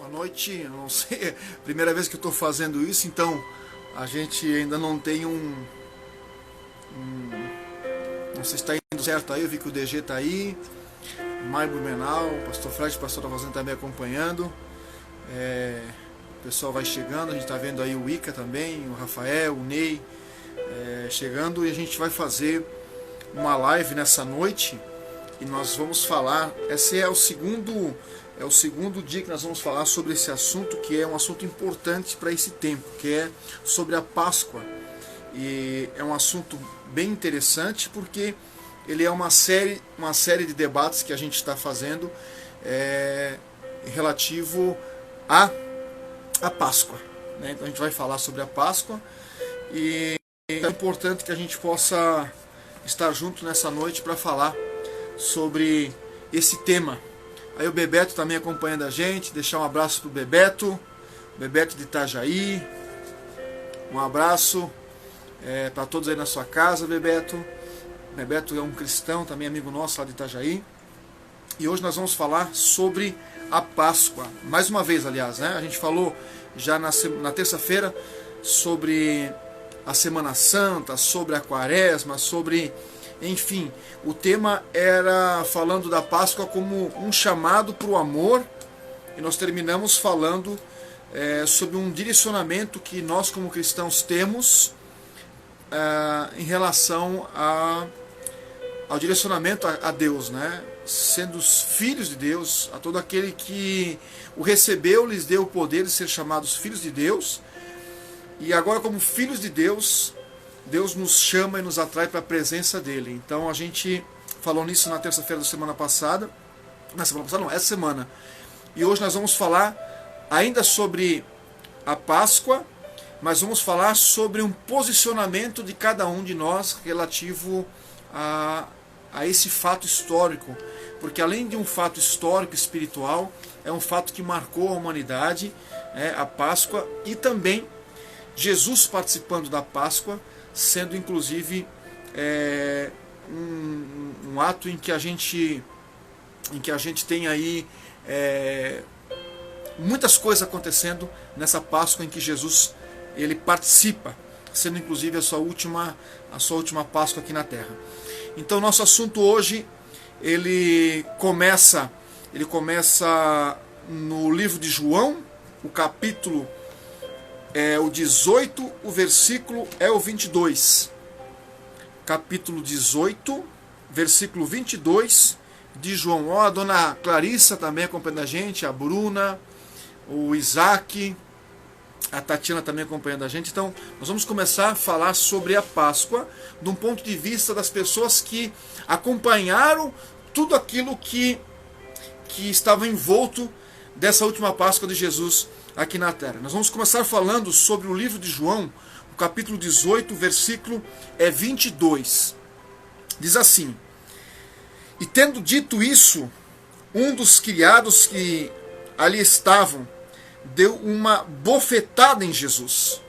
Boa noite, eu não sei, primeira vez que eu estou fazendo isso, então a gente ainda não tem não sei se está indo certo aí, eu vi que o DG está aí, Maio Blumenau, o Pastor Fred, o Pastor Avazan também acompanhando, o pessoal vai chegando, a gente está vendo aí o Ica também, o Rafael, o Ney chegando, e a gente vai fazer uma live nessa noite e nós vamos falar, esse é o segundo dia que nós vamos falar sobre esse assunto, que é um assunto importante para esse tempo, que é sobre a Páscoa. E é um assunto bem interessante porque ele é uma série de debates que a gente está fazendo relativo à Páscoa, né? Então a gente vai falar sobre a Páscoa e é importante que a gente possa estar junto nessa noite para falar sobre esse tema. Aí o Bebeto também acompanhando a gente, deixar um abraço pro Bebeto de Itajaí, um abraço para todos aí na sua casa, Bebeto. Bebeto é um cristão, também amigo nosso lá de Itajaí. E hoje nós vamos falar sobre a Páscoa. Mais uma vez, aliás, né? A gente falou já na terça-feira sobre a Semana Santa, sobre a Quaresma, sobre... Enfim, o tema era falando da Páscoa como um chamado para o amor, e nós terminamos falando sobre um direcionamento que nós como cristãos temos em relação ao direcionamento a Deus, né? Sendo os filhos de Deus, a todo aquele que o recebeu, lhes deu o poder de ser chamados filhos de Deus, e agora como filhos de Deus, Deus nos chama e nos atrai para a presença dele. Então a gente falou nisso na terça-feira da semana passada. Na semana passada não, essa semana. E hoje nós vamos falar ainda sobre a Páscoa, mas vamos falar sobre um posicionamento de cada um de nós relativo a esse fato histórico. Porque além de um fato histórico espiritual, é um fato que marcou a humanidade, a Páscoa, e também Jesus participando da Páscoa, sendo inclusive um ato em que a gente tem aí muitas coisas acontecendo nessa Páscoa em que Jesus ele participa, sendo inclusive a sua última Páscoa aqui na Terra. Então nosso assunto hoje ele começa no livro de João, o capítulo o 18, o versículo é o 22. Capítulo 18, versículo 22 de João. Ó, a dona Clarissa também acompanhando a gente, a Bruna, o Isaac, a Tatiana também acompanhando a gente. Então, nós vamos começar a falar sobre a Páscoa, de um ponto de vista das pessoas que acompanharam tudo aquilo que estava envolto dessa última Páscoa de Jesus aqui na Terra. Nós vamos começar falando sobre o livro de João, o capítulo 18, o versículo 22. Diz assim: E tendo dito isso, um dos criados que ali estavam deu uma bofetada em Jesus,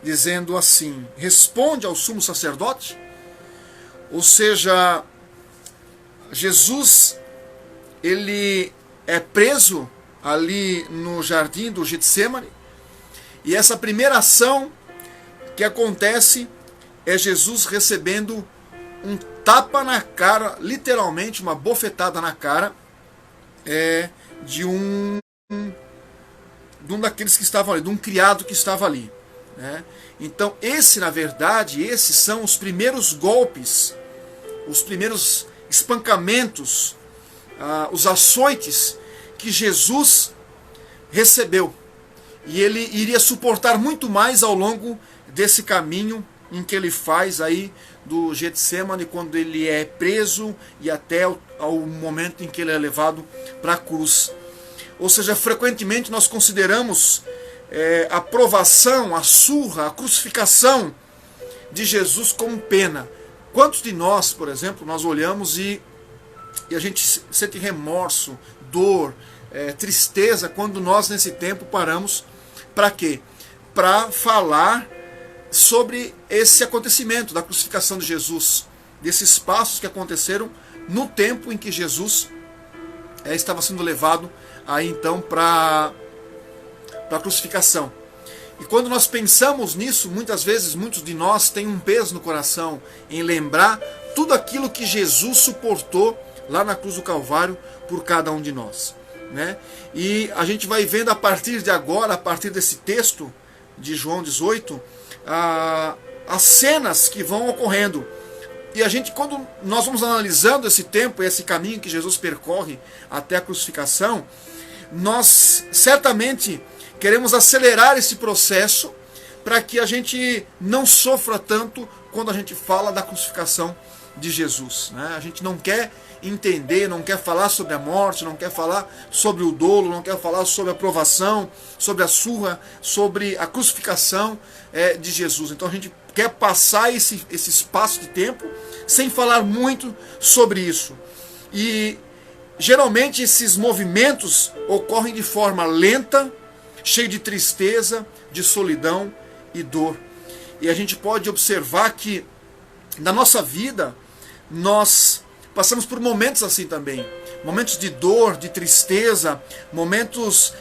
dizendo assim: Responde ao sumo sacerdote. Ou seja, Jesus ele é preso ali no jardim do Getsemane, e essa primeira ação que acontece é Jesus recebendo um tapa na cara, literalmente uma bofetada na cara de um daqueles que estavam ali, de um criado que estava ali, né? Então na verdade, esses são os primeiros golpes, os primeiros espancamentos, os açoites que Jesus recebeu, e ele iria suportar muito mais ao longo desse caminho em que ele faz aí do Getsemane, quando ele é preso e até ao momento em que ele é levado para a cruz. Ou seja, frequentemente nós consideramos a provação, a surra, a crucificação de Jesus como pena. Quantos de nós, por exemplo, nós olhamos e a gente sente remorso, dor, tristeza, quando nós nesse tempo paramos para quê? Para falar sobre esse acontecimento da crucificação de Jesus, desses passos que aconteceram no tempo em que Jesus estava sendo levado aí então para a crucificação. E quando nós pensamos nisso, muitas vezes, muitos de nós têm um peso no coração em lembrar tudo aquilo que Jesus suportou lá na cruz do Calvário por cada um de nós, né? E a gente vai vendo a partir de agora, a partir desse texto de João 18, as cenas que vão ocorrendo. E a gente, quando nós vamos analisando esse tempo, esse caminho que Jesus percorre até a crucificação, nós certamente queremos acelerar esse processo para que a gente não sofra tanto quando a gente fala da crucificação de Jesus, né? A gente não quer entender, não quer falar sobre a morte, não quer falar sobre o dolo, não quer falar sobre a provação, sobre a surra, sobre a crucificação de Jesus. Então a gente quer passar esse espaço de tempo sem falar muito sobre isso. E geralmente esses movimentos ocorrem de forma lenta, cheio de tristeza, de solidão e dor. E a gente pode observar que na nossa vida nós passamos por momentos assim também. Momentos de dor, de tristeza, momentos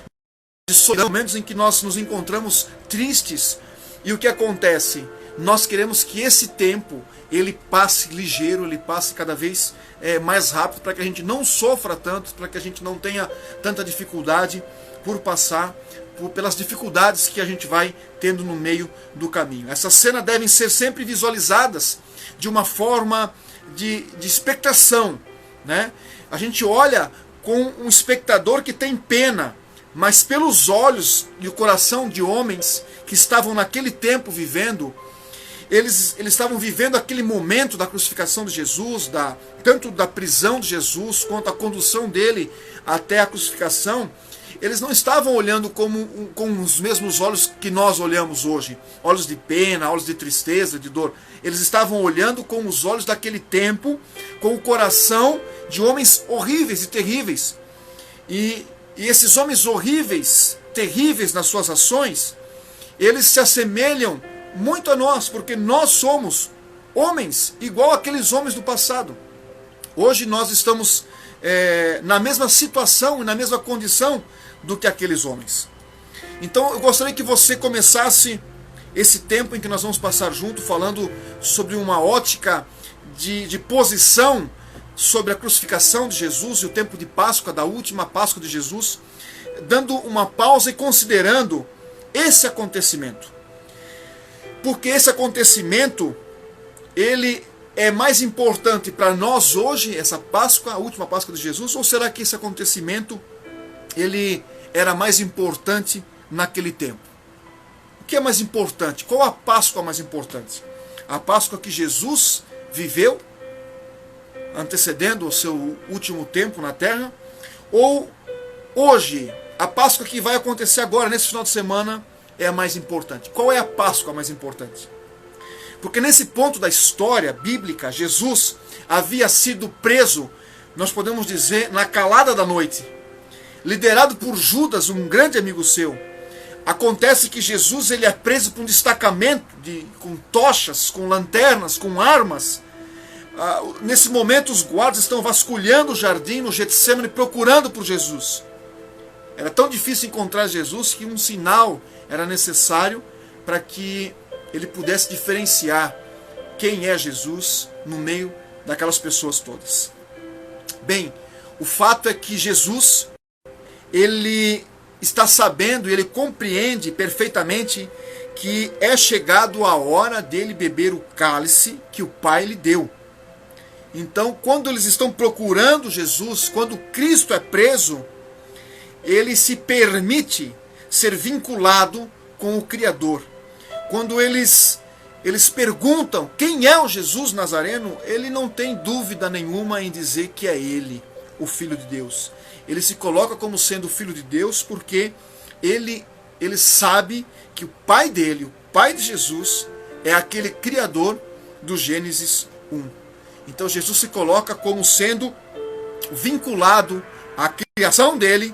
de solidão, momentos em que nós nos encontramos tristes. E o que acontece? Nós queremos que esse tempo ele passe ligeiro, ele passe cada vez mais rápido, para que a gente não sofra tanto, para que a gente não tenha tanta dificuldade por passar pelas dificuldades que a gente vai tendo no meio do caminho. Essas cenas devem ser sempre visualizadas de uma forma de expectação, né? A gente olha com um espectador que tem pena, mas pelos olhos e o coração de homens que estavam naquele tempo vivendo, eles estavam vivendo aquele momento da crucificação de Jesus, tanto da prisão de Jesus, quanto a condução dele até a crucificação. Eles não estavam olhando com os mesmos olhos que nós olhamos hoje, olhos de pena, olhos de tristeza, de dor. Eles estavam olhando com os olhos daquele tempo, com o coração de homens horríveis e terríveis. E esses homens horríveis, terríveis nas suas ações, eles se assemelham muito a nós, porque nós somos homens igual àqueles homens do passado. Hoje nós estamos na mesma situação e na mesma condição do que aqueles homens. Então eu gostaria que você começasse esse tempo em que nós vamos passar junto falando sobre uma ótica de posição sobre a crucificação de Jesus e o tempo de Páscoa, da última Páscoa de Jesus, dando uma pausa e considerando esse acontecimento. Porque esse acontecimento, ele é mais importante para nós hoje, essa Páscoa, a última Páscoa de Jesus, ou será que esse acontecimento ele era mais importante naquele tempo? O que é mais importante? Qual a Páscoa mais importante? A Páscoa que Jesus viveu, antecedendo o seu último tempo na terra, ou hoje, a Páscoa que vai acontecer agora, nesse final de semana, é a mais importante? Qual é a Páscoa mais importante? Porque nesse ponto da história bíblica, Jesus havia sido preso, nós podemos dizer, na calada da noite, liderado por Judas, um grande amigo seu. Acontece que Jesus ele é preso por um destacamento com tochas, com lanternas, com armas. Nesse momento os guardas estão vasculhando o jardim no Getsêmani procurando por Jesus. Era tão difícil encontrar Jesus que um sinal era necessário para que ele pudesse diferenciar quem é Jesus no meio daquelas pessoas todas. Bem, o fato é que Jesus, ele está sabendo, ele compreende perfeitamente que é chegado a hora dele beber o cálice que o Pai lhe deu. Então, quando eles estão procurando Jesus, quando Cristo é preso, ele se permite ser vinculado com o Criador. Quando eles perguntam quem é o Jesus Nazareno, ele não tem dúvida nenhuma em dizer que é ele, o Filho de Deus. Ele se coloca como sendo o Filho de Deus porque ele sabe que o Pai dele, o Pai de Jesus, é aquele Criador do Gênesis 1. Então Jesus se coloca como sendo vinculado à criação dele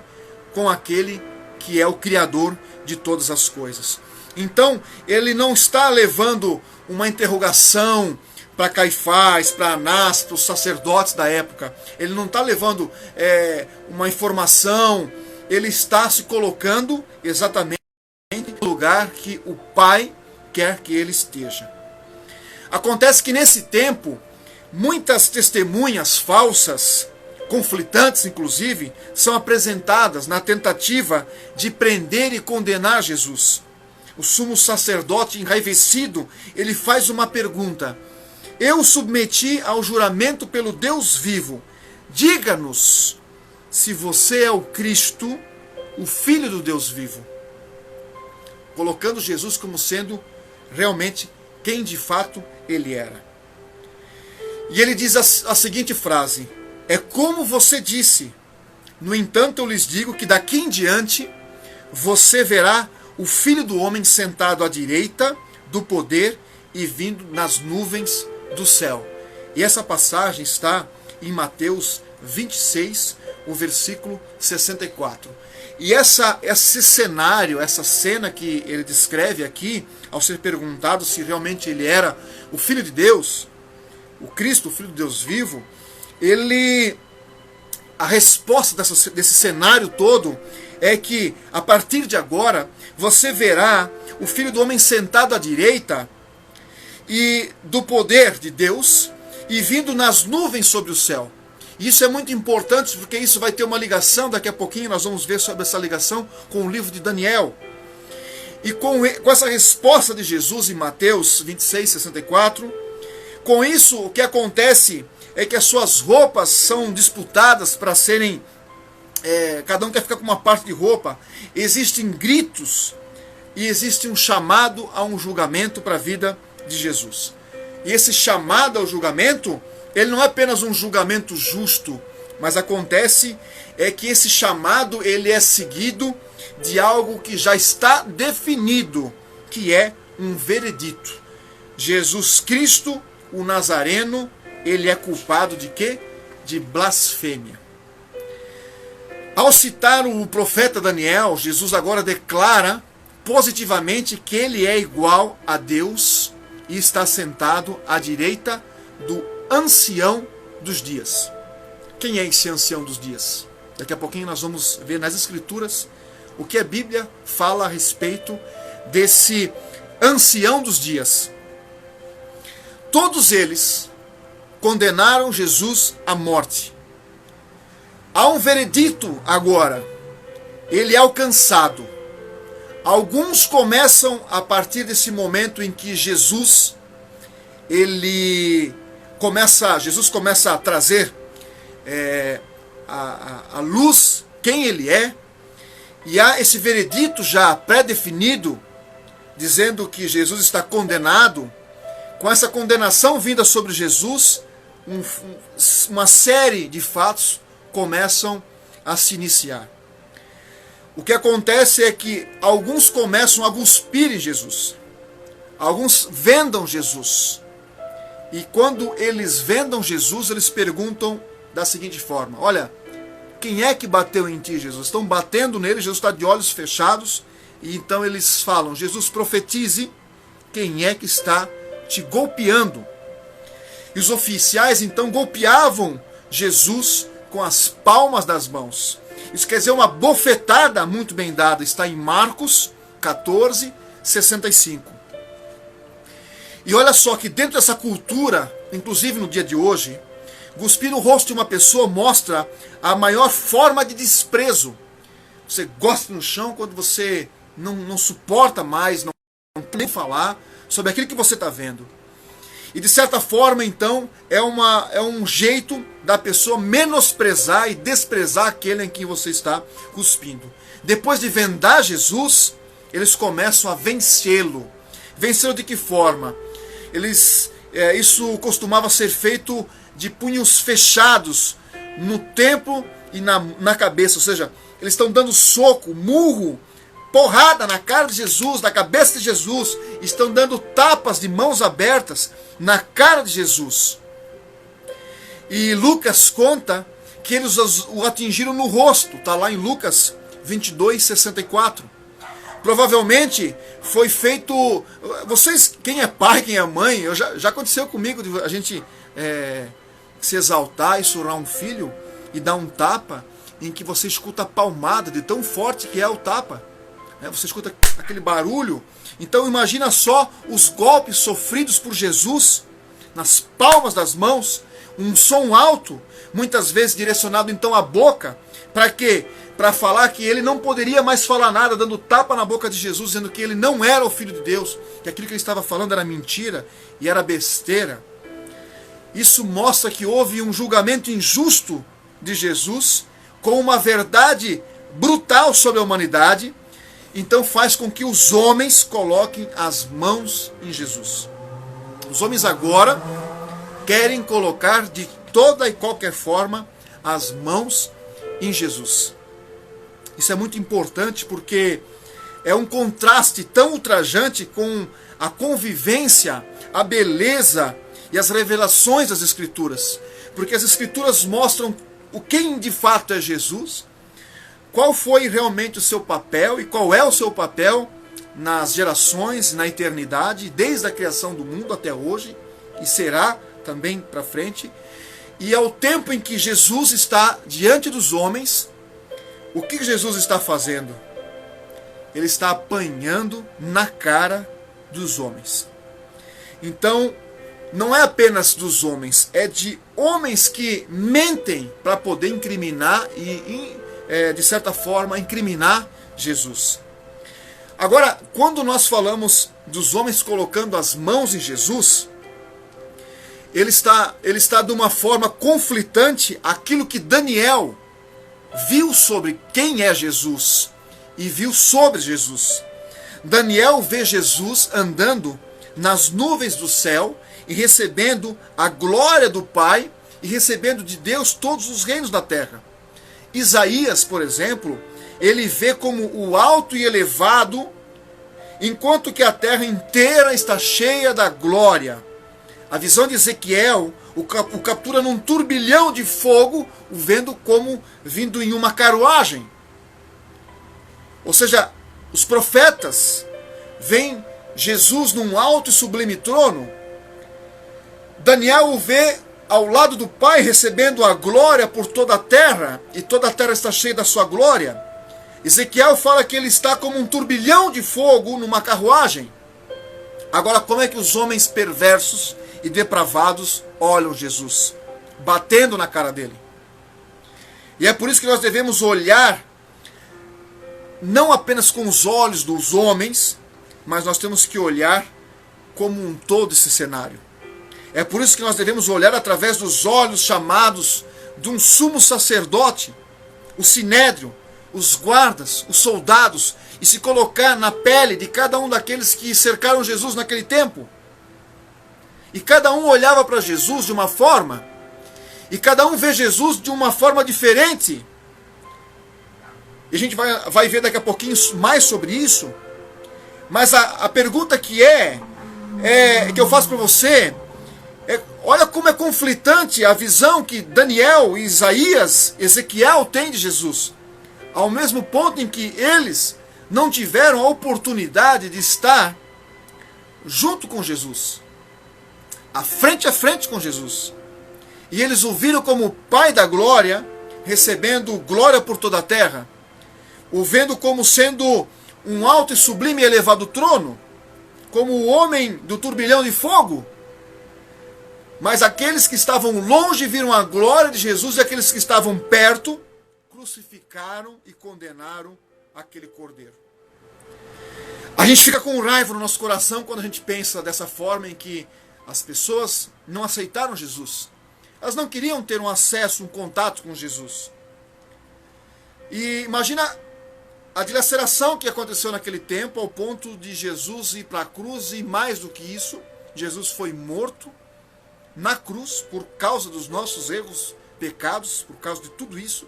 com aquele que é o Criador de todas as coisas. Então, ele não está levando uma interrogação para Caifás, para Anás, para os sacerdotes da época. Ele não está levando uma informação, ele está se colocando exatamente no lugar que o Pai quer que ele esteja. Acontece que nesse tempo, muitas testemunhas falsas, conflitantes inclusive, são apresentadas na tentativa de prender e condenar Jesus. O sumo sacerdote enraivecido, ele faz uma pergunta: eu submeti ao juramento pelo Deus vivo, diga-nos se você é o Cristo, o Filho do Deus vivo. Colocando Jesus como sendo realmente quem de fato ele era. E ele diz a seguinte frase: é como você disse, no entanto eu lhes digo que daqui em diante você verá o Filho do Homem sentado à direita do poder e vindo nas nuvens do céu. E essa passagem está em Mateus 26, o versículo 64. E esse cenário, essa cena que ele descreve aqui, ao ser perguntado se realmente ele era o Filho de Deus, o Cristo, o Filho de Deus vivo, a resposta desse cenário todo é que, a partir de agora, você verá o Filho do Homem sentado à direita e do poder de Deus e vindo nas nuvens sobre o céu. Isso é muito importante porque isso vai ter uma ligação, daqui a pouquinho nós vamos ver sobre essa ligação com o livro de Daniel. E com essa resposta de Jesus em Mateus 26, 64, com isso o que acontece é que as suas roupas são disputadas para serem... cada um quer ficar com uma parte de roupa. Existem gritos e existe um chamado a um julgamento para a vida de Jesus. E esse chamado ao julgamento, ele não é apenas um julgamento justo, mas acontece que esse chamado ele é seguido de algo que já está definido, que é um veredito. Jesus Cristo, o Nazareno, ele é culpado de quê? De blasfêmia. Ao citar o profeta Daniel, Jesus agora declara positivamente que ele é igual a Deus e está sentado à direita do ancião dos dias. Quem é esse ancião dos dias? Daqui a pouquinho nós vamos ver nas Escrituras o que a Bíblia fala a respeito desse ancião dos dias. Todos eles condenaram Jesus à morte. Há um veredito agora. Ele é alcançado. Alguns começam a partir desse momento em que Jesus começa a trazer a luz, quem ele é, e há esse veredito já pré-definido, dizendo que Jesus está condenado. Com essa condenação vinda sobre Jesus, uma série de fatos começam a se iniciar. O que acontece é que alguns começam a cuspir em Jesus. Alguns vendam Jesus. E quando eles vendam Jesus, eles perguntam da seguinte forma: olha, quem é que bateu em ti, Jesus? Estão batendo nele, Jesus está de olhos fechados. E então eles falam: Jesus, profetize, quem é que está te golpeando? E os oficiais então golpeavam Jesus com as palmas das mãos. Isso quer dizer uma bofetada muito bem dada. Está em Marcos 14, 65. E olha só que dentro dessa cultura, inclusive no dia de hoje, cuspir no rosto de uma pessoa mostra a maior forma de desprezo. Você gosta no chão quando você não suporta mais, não tem nem falar sobre aquilo que você está vendo. E de certa forma, então, é um jeito da pessoa menosprezar e desprezar aquele em quem você está cuspindo. Depois de vendar Jesus, eles começam a vencê-lo. Vencê-lo de que forma? Isso costumava ser feito de punhos fechados no templo e na cabeça. Ou seja, eles estão dando soco, murro, porrada na cara de Jesus, na cabeça de Jesus. Estão dando tapas de mãos abertas na cara de Jesus. E Lucas conta que eles o atingiram no rosto. Está lá em Lucas 22, 64. Provavelmente foi feito... Vocês, quem é pai, quem é mãe, já aconteceu comigo de a gente se exaltar e surrar um filho e dar um tapa em que você escuta a palmada de tão forte que é o tapa. Você escuta aquele barulho. Então imagina só os golpes sofridos por Jesus nas palmas das mãos, um som alto, muitas vezes direcionado então à boca. Para quê? Para falar que ele não poderia mais falar nada, dando tapa na boca de Jesus, dizendo que ele não era o Filho de Deus, que aquilo que ele estava falando era mentira e era besteira. Isso mostra que houve um julgamento injusto de Jesus, com uma verdade brutal sobre a humanidade. Então faz com que os homens coloquem as mãos em Jesus. Os homens agora querem colocar de toda e qualquer forma as mãos em Jesus. Isso é muito importante porque é um contraste tão ultrajante com a convivência, a beleza e as revelações das Escrituras. Porque as Escrituras mostram quem de fato é Jesus, qual foi realmente o seu papel e qual é o seu papel nas gerações, na eternidade, desde a criação do mundo até hoje, e será também para frente. E ao tempo em que Jesus está diante dos homens, o que Jesus está fazendo? Ele está apanhando na cara dos homens. Então, não é apenas dos homens, é de homens que mentem para poder incriminar e, de certa forma, incriminar Jesus. Agora, quando nós falamos dos homens colocando as mãos em Jesus, ele está de uma forma conflitante aquilo que Daniel viu sobre quem é Jesus e viu sobre Jesus. Daniel vê Jesus andando nas nuvens do céu e recebendo a glória do Pai e recebendo de Deus todos os reinos da terra. Isaías, por exemplo, ele vê como o alto e elevado, enquanto que a terra inteira está cheia da glória. A visão de Ezequiel o captura num turbilhão de fogo, o vendo como vindo em uma carruagem. Ou seja, os profetas veem Jesus num alto e sublime trono. Daniel o vê ao lado do Pai, recebendo a glória por toda a terra, e toda a terra está cheia da sua glória. Ezequiel fala que ele está como um turbilhão de fogo numa carruagem. Agora, como é que os homens perversos e depravados olham Jesus? Batendo na cara dele. E é por isso que nós devemos olhar, não apenas com os olhos dos homens, mas nós temos que olhar como um todo esse cenário. É por isso que nós devemos olhar através dos olhos chamados de um sumo sacerdote, o sinédrio, os guardas, os soldados, e se colocar na pele de cada um daqueles que cercaram Jesus naquele tempo. E cada um olhava para Jesus de uma forma, e cada um vê Jesus de uma forma diferente. E a gente vai ver daqui a pouquinho mais sobre isso. Mas a pergunta que eu faço para você, olha como é conflitante a visão que Daniel, Isaías, Ezequiel têm de Jesus. Ao mesmo ponto em que eles não tiveram a oportunidade de estar junto com Jesus, a frente com Jesus. E eles o viram como o Pai da glória, recebendo glória por toda a terra, o vendo como sendo um alto e sublime e elevado trono, como o homem do turbilhão de fogo. Mas aqueles que estavam longe viram a glória de Jesus, e aqueles que estavam perto crucificaram e condenaram aquele cordeiro. A gente fica com raiva no nosso coração quando a gente pensa dessa forma em que as pessoas não aceitaram Jesus. Elas não queriam ter um acesso, um contato com Jesus. E imagina a dilaceração que aconteceu naquele tempo, ao ponto de Jesus ir para a cruz, e mais do que isso, Jesus foi morto na cruz por causa dos nossos erros, pecados, por causa de tudo isso.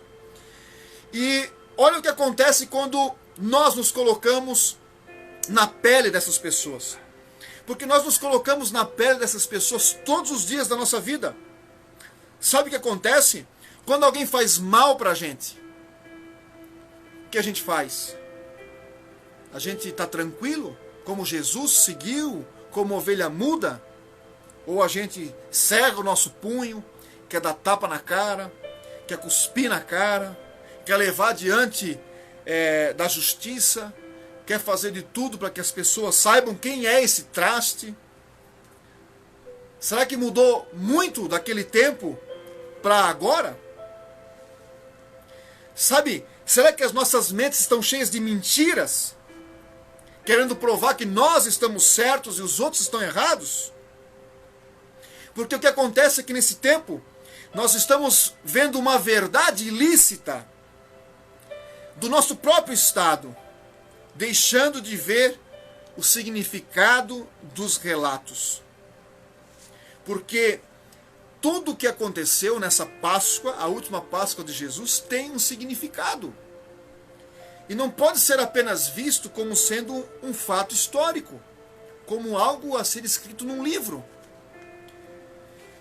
E olha o que acontece quando nós nos colocamos na pele dessas pessoas. Porque nós nos colocamos na pele dessas pessoas todos os dias da nossa vida. Sabe o que acontece? Quando alguém faz mal para a gente, o que a gente faz? A gente está tranquilo, como Jesus seguiu, como ovelha muda? Ou a gente cega o nosso punho, quer dar tapa na cara, quer cuspir na cara, quer levar diante da justiça, quer fazer de tudo para que as pessoas saibam quem é esse traste? Será que mudou muito daquele tempo para agora? Sabe, será que as nossas mentes estão cheias de mentiras? Querendo provar que nós estamos certos e os outros estão errados? Porque o que acontece é que nesse tempo nós estamos vendo uma verdade ilícita do nosso próprio estado, deixando de ver o significado dos relatos. Porque tudo o que aconteceu nessa Páscoa, a última Páscoa de Jesus, tem um significado. E não pode ser apenas visto como sendo um fato histórico, como algo a ser escrito num livro.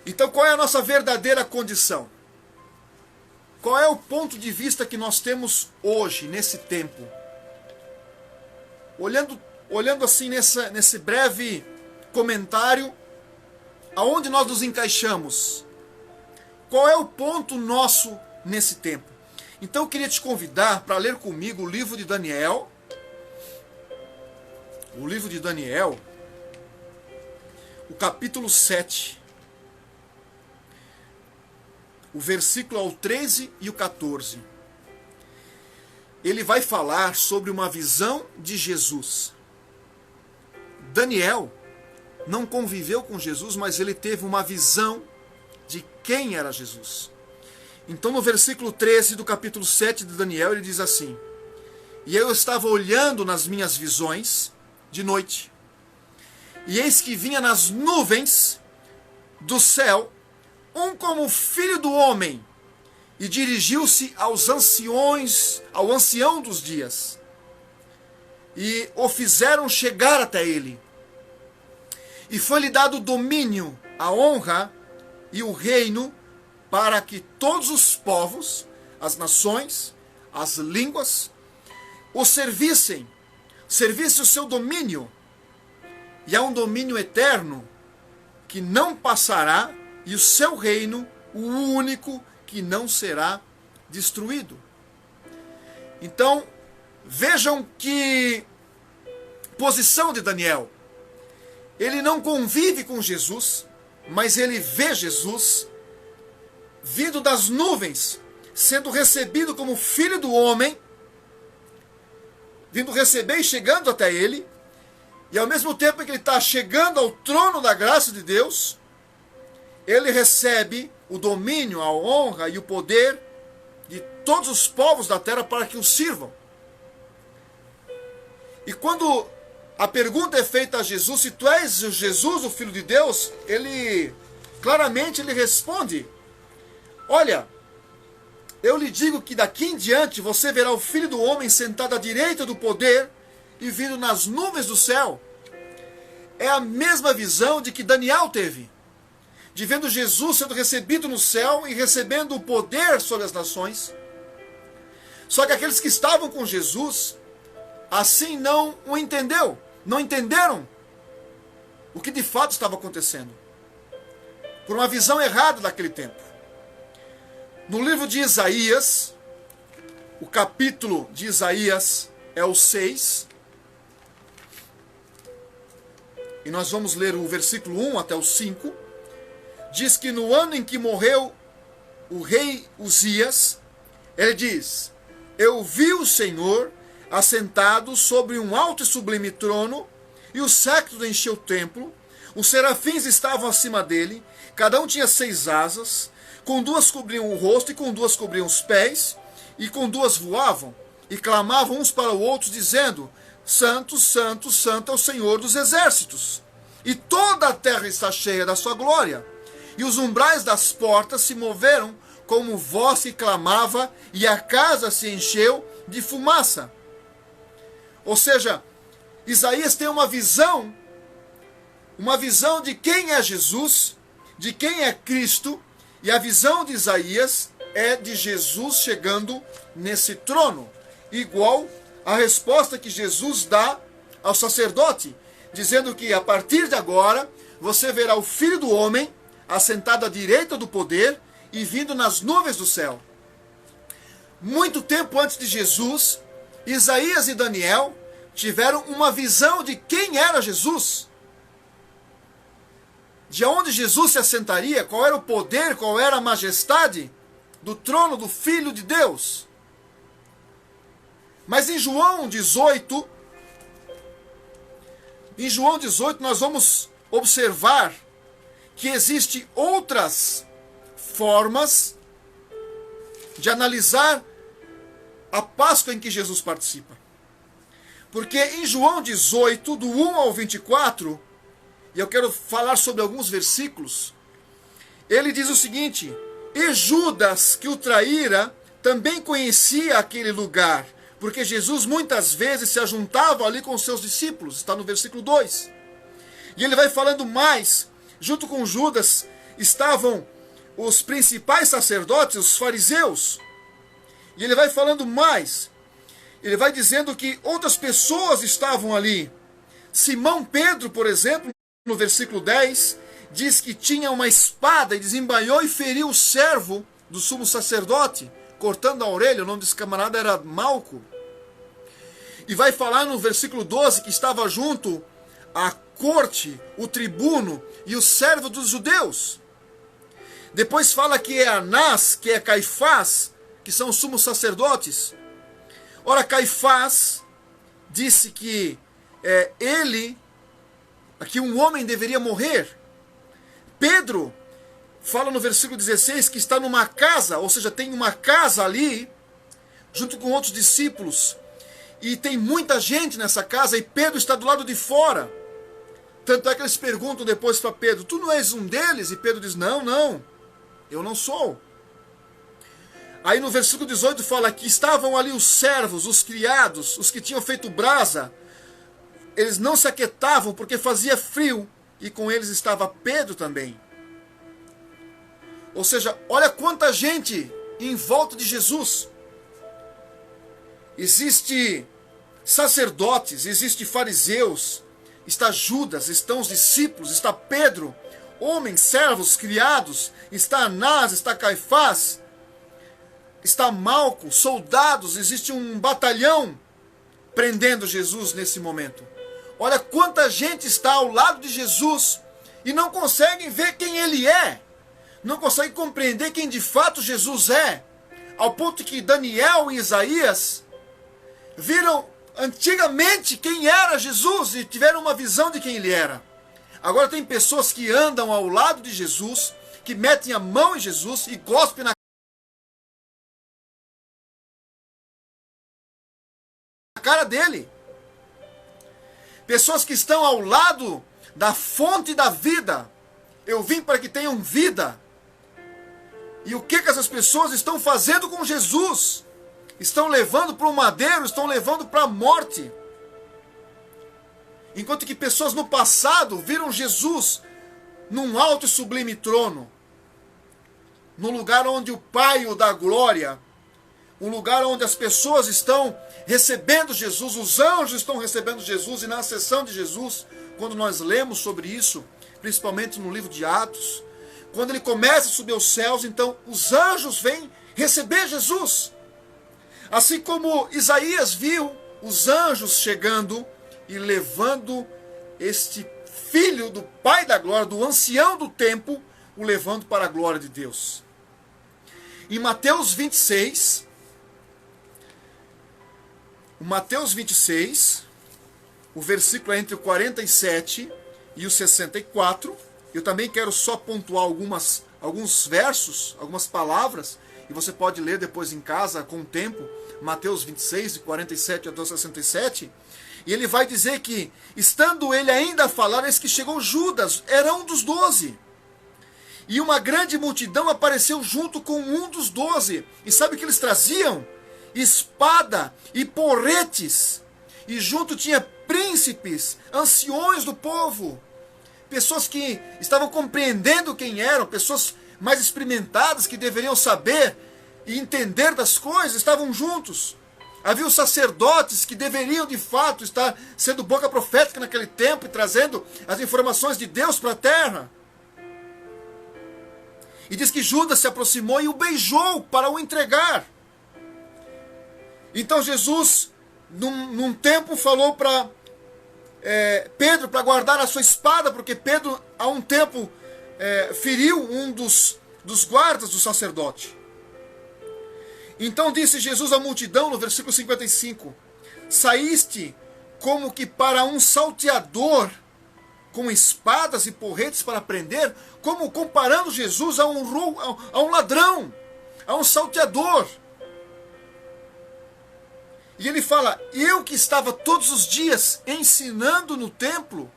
Então, qual é a nossa verdadeira condição? Qual é o ponto de vista que nós temos hoje, nesse tempo? Olhando assim nesse breve comentário, aonde nós nos encaixamos? Qual é o ponto nosso nesse tempo? Então eu queria te convidar para ler comigo o livro de Daniel. O livro de Daniel, o capítulo 7. O versículo ao 13 e o 14. Ele vai falar sobre uma visão de Jesus. Daniel não conviveu com Jesus, mas ele teve uma visão de quem era Jesus. Então no versículo 13 do capítulo 7 de Daniel, ele diz assim: E eu estava olhando nas minhas visões de noite, e eis que vinha nas nuvens do céu um como filho do homem, e dirigiu-se ao ancião dos dias, e o fizeram chegar até ele. E foi-lhe dado o domínio, a honra e o reino, para que todos os povos, as nações, as línguas, o servissem o seu domínio. E é um domínio eterno, que não passará, e o seu reino, o único, que não será destruído. Então, vejam que posição de Daniel. Ele não convive com Jesus, mas ele vê Jesus vindo das nuvens, sendo recebido como filho do homem, vindo receber e chegando até ele, e ao mesmo tempo que ele está chegando ao trono da graça de Deus, ele recebe o domínio, a honra e o poder de todos os povos da terra para que o sirvam. E quando a pergunta é feita a Jesus, se tu és Jesus, o Filho de Deus, ele claramente responde: olha, eu lhe digo que daqui em diante você verá o Filho do Homem sentado à direita do poder e vindo nas nuvens do céu. É a mesma visão de que Daniel teve, de vendo Jesus sendo recebido no céu e recebendo o poder sobre as nações. Só que aqueles que estavam com Jesus, assim não o entenderam o que de fato estava acontecendo, por uma visão errada daquele tempo. No livro de Isaías, o capítulo de Isaías é o 6, e nós vamos ler o versículo 1 até o 5, diz que no ano em que morreu o rei Uzias, ele diz: eu vi o Senhor assentado sobre um alto e sublime trono, e o séquito encheu o templo. Os serafins estavam acima dele, cada um tinha 6 asas, com 2 cobriam o rosto, e com 2 cobriam os pés, e com 2 voavam, e clamavam uns para os outros, dizendo: Santo, Santo, Santo é o Senhor dos exércitos, e toda a terra está cheia da sua glória. E os umbrais das portas se moveram como voz que clamava, e a casa se encheu de fumaça. Ou seja, Isaías tem uma visão de quem é Jesus, de quem é Cristo, e a visão de Isaías é de Jesus chegando nesse trono, igual a resposta que Jesus dá ao sacerdote, dizendo que a partir de agora você verá o Filho do Homem assentado à direita do poder e vindo nas nuvens do céu. Muito tempo antes de Jesus, Isaías e Daniel tiveram uma visão de quem era Jesus, de onde Jesus se assentaria, qual era o poder, qual era a majestade do trono do Filho de Deus. Mas em João 18, nós vamos observar que existem outras formas de analisar a Páscoa em que Jesus participa. Porque em João 18, do 1 ao 24, e eu quero falar sobre alguns versículos, ele diz o seguinte: e Judas, que o traíra, também conhecia aquele lugar, porque Jesus muitas vezes se ajuntava ali com os seus discípulos, está no versículo 2. E ele vai falando mais, junto com Judas estavam os principais sacerdotes, os fariseus. E ele vai falando mais, ele vai dizendo que outras pessoas estavam ali. Simão Pedro, por exemplo, no versículo 10, diz que tinha uma espada e desembainhou e feriu o servo do sumo sacerdote, cortando a orelha. O nome desse camarada era Malco. E vai falar no versículo 12 que estava junto a corte, o tribuno e o servo dos judeus. Depois fala que é Anás, que é Caifás, que são os sumos sacerdotes. Ora, Caifás disse que que um homem deveria morrer. Pedro fala no versículo 16 que está numa casa, ou seja, tem uma casa ali, junto com outros discípulos, e tem muita gente nessa casa, e Pedro está do lado de fora. Tanto é que eles perguntam depois para Pedro: tu não és um deles? E Pedro diz: não, eu não sou. Aí no versículo 18 fala que estavam ali os servos, os criados, os que tinham feito brasa. Eles não se aquietavam porque fazia frio, e com eles estava Pedro também. Ou seja, olha quanta gente em volta de Jesus. Existe sacerdotes, existe fariseus, está Judas, estão os discípulos, está Pedro, homens, servos, criados, está Anás, está Caifás, está Malco, soldados, existe um batalhão prendendo Jesus nesse momento. Olha quanta gente está ao lado de Jesus e não conseguem ver quem ele é, não conseguem compreender quem de fato Jesus é, ao ponto que Daniel e Isaías viram antigamente quem era Jesus e tiveram uma visão de quem ele era. Agora tem pessoas que andam ao lado de Jesus, que metem a mão em Jesus e cospem na cara dele. Pessoas que estão ao lado da fonte da vida. Eu vim para que tenham vida. E o que essas pessoas estão fazendo com Jesus? Estão levando para o madeiro, estão levando para a morte. Enquanto que pessoas no passado viram Jesus num alto e sublime trono, no lugar onde o Pai o dá glória, um lugar onde as pessoas estão recebendo Jesus, os anjos estão recebendo Jesus, e na sessão de Jesus, quando nós lemos sobre isso, principalmente no livro de Atos, quando ele começa a subir aos céus, então os anjos vêm receber Jesus. Assim como Isaías viu os anjos chegando e levando este filho do Pai da glória, do ancião do tempo, o levando para a glória de Deus. Em Mateus 26, o versículo é entre o 47 e o 64. Eu também quero só pontuar alguns versos, algumas palavras, e você pode ler depois em casa com o tempo, Mateus 26, de 47 até 67. E ele vai dizer que, estando ele ainda a falar, eis que chegou Judas, era um dos 12. E uma grande multidão apareceu junto com um dos 12. E sabe o que eles traziam? Espada e porretes. E junto tinha príncipes, anciões do povo. Pessoas que estavam compreendendo quem eram, pessoas mais experimentadas que deveriam saber e entender das coisas, estavam juntos. Havia os sacerdotes que deveriam de fato estar sendo boca profética naquele tempo e trazendo as informações de Deus para a terra. E diz que Judas se aproximou e o beijou para o entregar. Então Jesus, num tempo, falou para Pedro para guardar a sua espada, porque Pedro, há um tempo, feriu um dos guardas do sacerdote. Então disse Jesus à multidão, no versículo 55, saíste como que para um salteador, com espadas e porretes para prender, como comparando Jesus a um ladrão, a um salteador. E ele fala, eu que estava todos os dias ensinando no templo.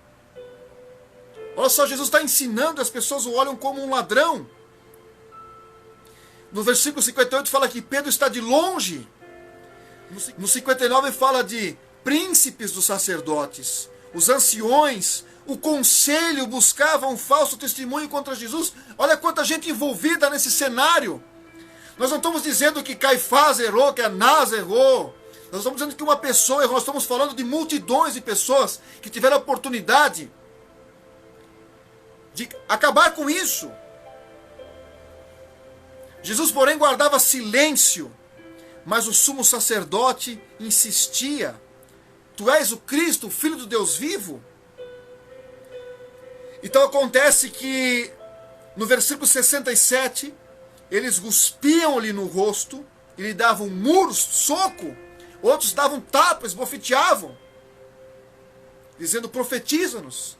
Olha só, Jesus está ensinando, as pessoas o olham como um ladrão. No versículo 58 fala que Pedro está de longe. No 59 fala de príncipes dos sacerdotes, os anciões, o conselho buscava um falso testemunho contra Jesus. Olha quanta gente envolvida nesse cenário. Nós não estamos dizendo que Caifás errou, que Anás errou. Nós estamos dizendo que uma pessoa errou. Nós estamos falando de multidões de pessoas que tiveram a oportunidade de acabar com isso. Jesus, porém, guardava silêncio, mas o sumo sacerdote insistia. Tu és o Cristo, o Filho do Deus vivo? Então acontece que no versículo 67, eles cuspiam-lhe no rosto, e lhe davam muros, soco, outros davam tapas, bofeteavam, dizendo, profetiza-nos,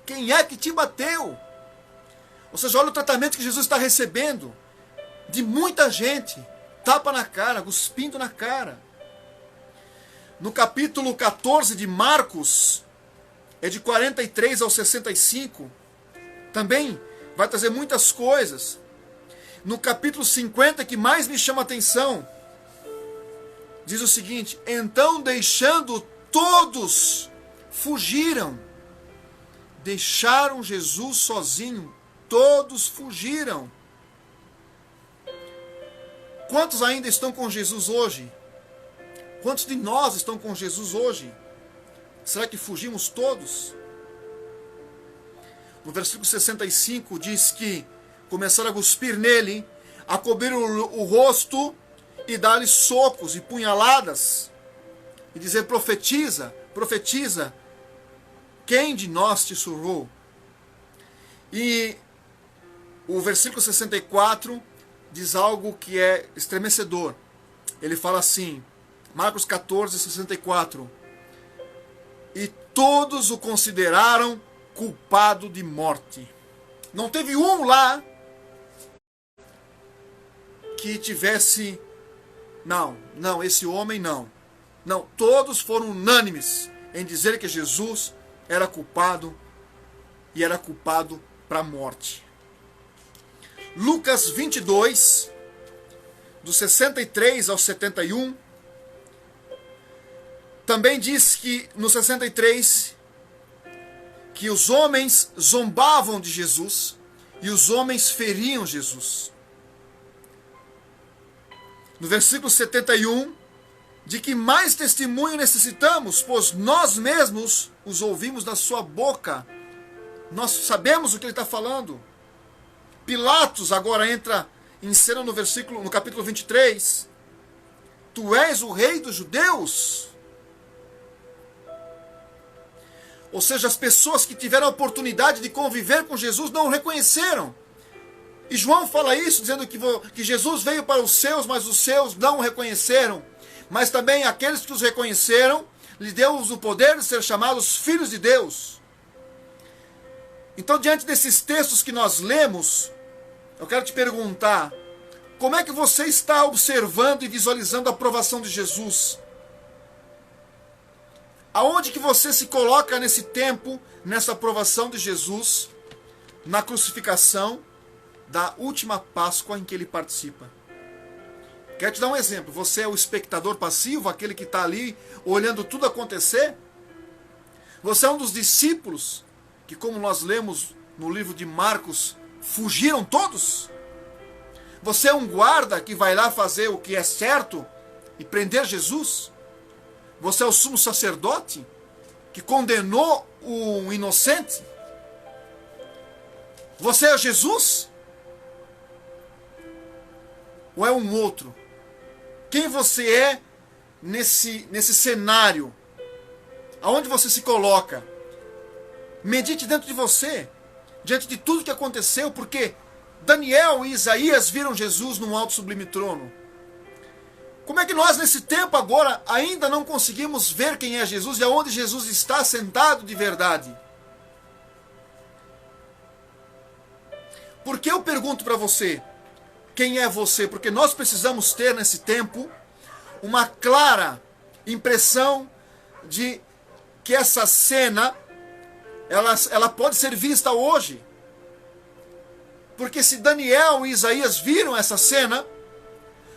quem é que te bateu? Ou seja, olha o tratamento que Jesus está recebendo, de muita gente, tapa na cara, cuspindo na cara. No capítulo 14 de Marcos, é de 43 ao 65, também vai trazer muitas coisas. No capítulo 50, que mais me chama a atenção, diz o seguinte, então deixando todos, fugiram. Deixaram Jesus sozinho, todos fugiram. Quantos ainda estão com Jesus hoje? Quantos de nós estão com Jesus hoje? Será que fugimos todos? No versículo 65 diz que começaram a cuspir nele, a cobrir o rosto e dar-lhe socos e punhaladas. E dizer, profetiza, profetiza, quem de nós te surrou? E o versículo 64 diz algo que é estremecedor. Ele fala assim, Marcos 14, 64, e todos o consideraram culpado de morte. Não teve um lá que tivesse, não, esse homem não. Não, todos foram unânimes em dizer que Jesus era culpado e era culpado para a morte. Lucas 22, do 63 ao 71, também diz que no 63 que os homens zombavam de Jesus e os homens feriam Jesus. No versículo 71, de que mais testemunho necessitamos, pois nós mesmos os ouvimos da sua boca. Nós sabemos o que ele está falando. Pilatos agora entra em cena no capítulo 23. Tu és o rei dos judeus? Ou seja, as pessoas que tiveram a oportunidade de conviver com Jesus não o reconheceram. E João fala isso, dizendo que Jesus veio para os seus, mas os seus não o reconheceram. Mas também aqueles que os reconheceram, lhe deu o poder de ser chamados filhos de Deus. Então, diante desses textos que nós lemos, eu quero te perguntar, como é que você está observando e visualizando a aprovação de Jesus? Aonde que você se coloca nesse tempo, nessa aprovação de Jesus, na crucificação da última Páscoa em que ele participa? Quero te dar um exemplo. Você é o espectador passivo, aquele que está ali olhando tudo acontecer? Você é um dos discípulos que, como nós lemos no livro de Marcos, fugiram todos? Você é um guarda que vai lá fazer o que é certo e prender Jesus? Você é o sumo sacerdote que condenou um inocente? Você é Jesus? Ou é um outro? Quem você é nesse cenário? Aonde você se coloca? Medite dentro de você, diante de tudo que aconteceu, porque Daniel e Isaías viram Jesus num alto sublime trono. Como é que nós, nesse tempo agora, ainda não conseguimos ver quem é Jesus e aonde Jesus está sentado de verdade? Por que eu pergunto para você, quem é você? Porque nós precisamos ter, nesse tempo, uma clara impressão de que essa cena, ela pode ser vista hoje. Porque se Daniel e Isaías viram essa cena,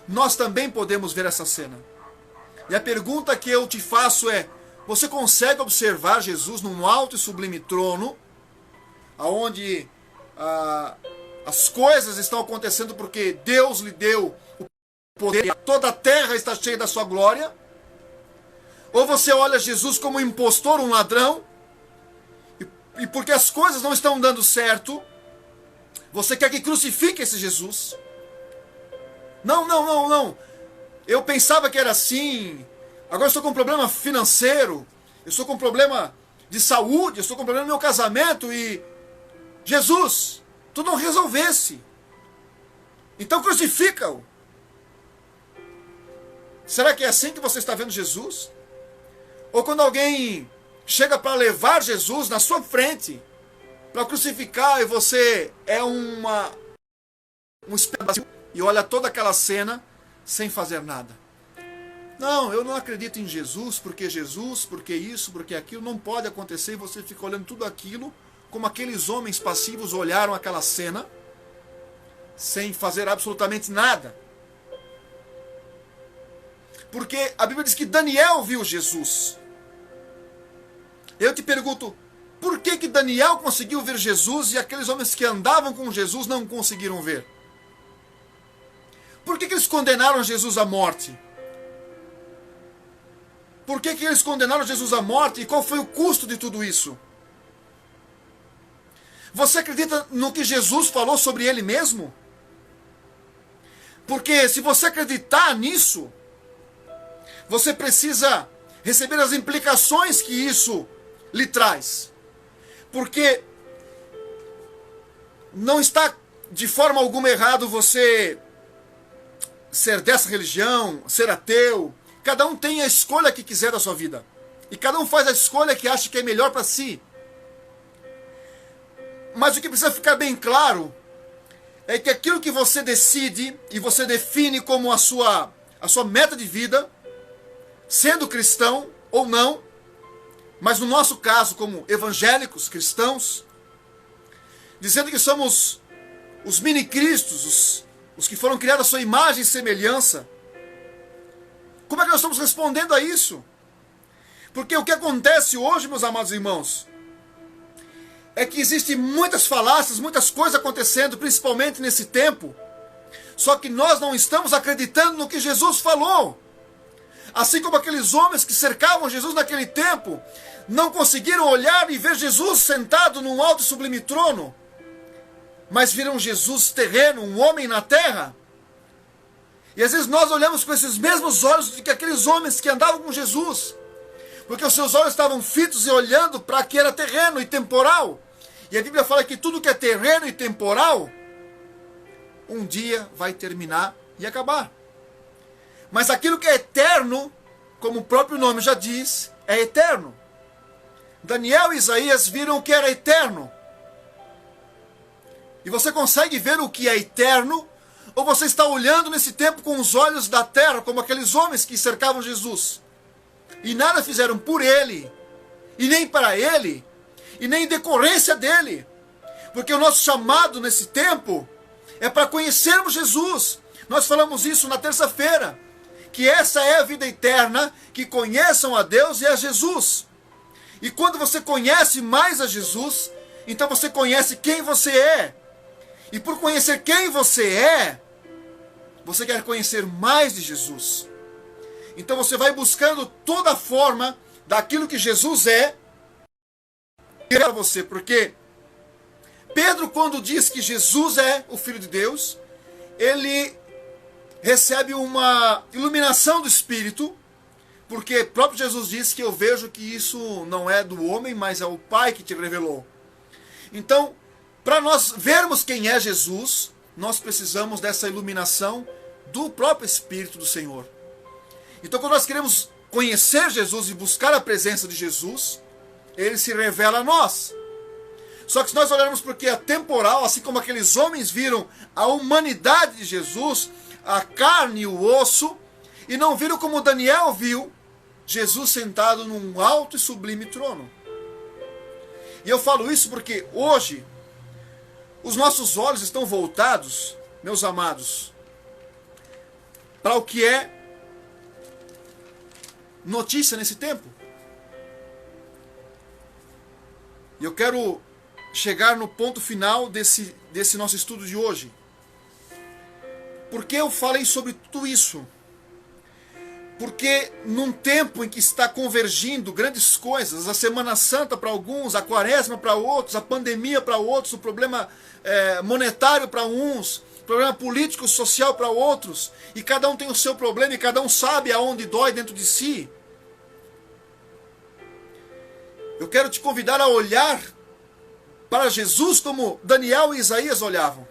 nós também podemos ver essa cena. E a pergunta que eu te faço é, você consegue observar Jesus num alto e sublime trono, onde as coisas estão acontecendo porque Deus lhe deu o poder, toda a terra está cheia da sua glória? Ou você olha Jesus como um impostor, um ladrão, e porque as coisas não estão dando certo, você quer que crucifique esse Jesus? Não. Eu pensava que era assim. Agora eu estou com um problema financeiro. Eu estou com um problema de saúde. Eu estou com um problema no meu casamento. E Jesus, tu não resolvesse. Então crucifica-o. Será que é assim que você está vendo Jesus? Ou quando alguém chega para levar Jesus na sua frente, para crucificar, e você é um espelho e olha toda aquela cena sem fazer nada. Não, eu não acredito em Jesus, porque isso, porque aquilo, não pode acontecer, e você fica olhando tudo aquilo, como aqueles homens passivos olharam aquela cena, sem fazer absolutamente nada. Porque a Bíblia diz que Daniel viu Jesus. Eu te pergunto, por que Daniel conseguiu ver Jesus e aqueles homens que andavam com Jesus não conseguiram ver? Por que eles condenaram Jesus à morte? Por que eles condenaram Jesus à morte e qual foi o custo de tudo isso? Você acredita no que Jesus falou sobre ele mesmo? Porque se você acreditar nisso, você precisa receber as implicações que isso lhe traz. Porque não está de forma alguma errado você ser dessa religião, ser ateu. Cada um tem a escolha que quiser da sua vida. E cada um faz a escolha que acha que é melhor para si. Mas o que precisa ficar bem claro é que aquilo que você decide e você define como a sua meta de vida, sendo cristão ou não, mas no nosso caso como evangélicos, cristãos, dizendo que somos os mini-cristos, os que foram criados à sua imagem e semelhança, como é que nós estamos respondendo a isso? Porque o que acontece hoje, meus amados irmãos, é que existem muitas falácias, muitas coisas acontecendo, principalmente nesse tempo, só que nós não estamos acreditando no que Jesus falou. Assim como aqueles homens que cercavam Jesus naquele tempo, não conseguiram olhar e ver Jesus sentado num alto e sublime trono, mas viram Jesus terreno, um homem na terra. E às vezes nós olhamos com esses mesmos olhos de que aqueles homens que andavam com Jesus, porque os seus olhos estavam fitos e olhando para que era terreno e temporal. E a Bíblia fala que tudo que é terreno e temporal, um dia vai terminar e acabar. Mas aquilo que é eterno, como o próprio nome já diz, é eterno. Daniel e Isaías viram o que era eterno. E você consegue ver o que é eterno? Ou você está olhando nesse tempo com os olhos da terra, como aqueles homens que cercavam Jesus, e nada fizeram por ele, e nem para ele, e nem em decorrência dele? Porque o nosso chamado nesse tempo é para conhecermos Jesus. Nós falamos isso na terça-feira, que essa é a vida eterna, que conheçam a Deus e a Jesus. E quando você conhece mais a Jesus, então você conhece quem você é. E por conhecer quem você é, você quer conhecer mais de Jesus. Então você vai buscando toda a forma daquilo que Jesus é para você, porque Pedro, quando diz que Jesus é o Filho de Deus, ele recebe uma iluminação do Espírito, porque próprio Jesus disse que eu vejo que isso não é do homem, mas é o Pai que te revelou. Então, para nós vermos quem é Jesus, nós precisamos dessa iluminação do próprio Espírito do Senhor. Então, quando nós queremos conhecer Jesus e buscar a presença de Jesus, ele se revela a nós. Só que se nós olharmos para o que é temporal, assim como aqueles homens viram a humanidade de Jesus, a carne e o osso, e não viram como Daniel viu Jesus sentado num alto e sublime trono. E eu falo isso porque hoje os nossos olhos estão voltados, meus amados, para o que é notícia nesse tempo. E eu quero chegar no ponto final desse nosso estudo de hoje. Por que eu falei sobre tudo isso? Porque num tempo em que está convergindo grandes coisas, a Semana Santa para alguns, a Quaresma para outros, a pandemia para outros, o problema monetário para uns, o problema político, social para outros, e cada um tem o seu problema e cada um sabe aonde dói dentro de si. Eu quero te convidar a olhar para Jesus como Daniel e Isaías olhavam.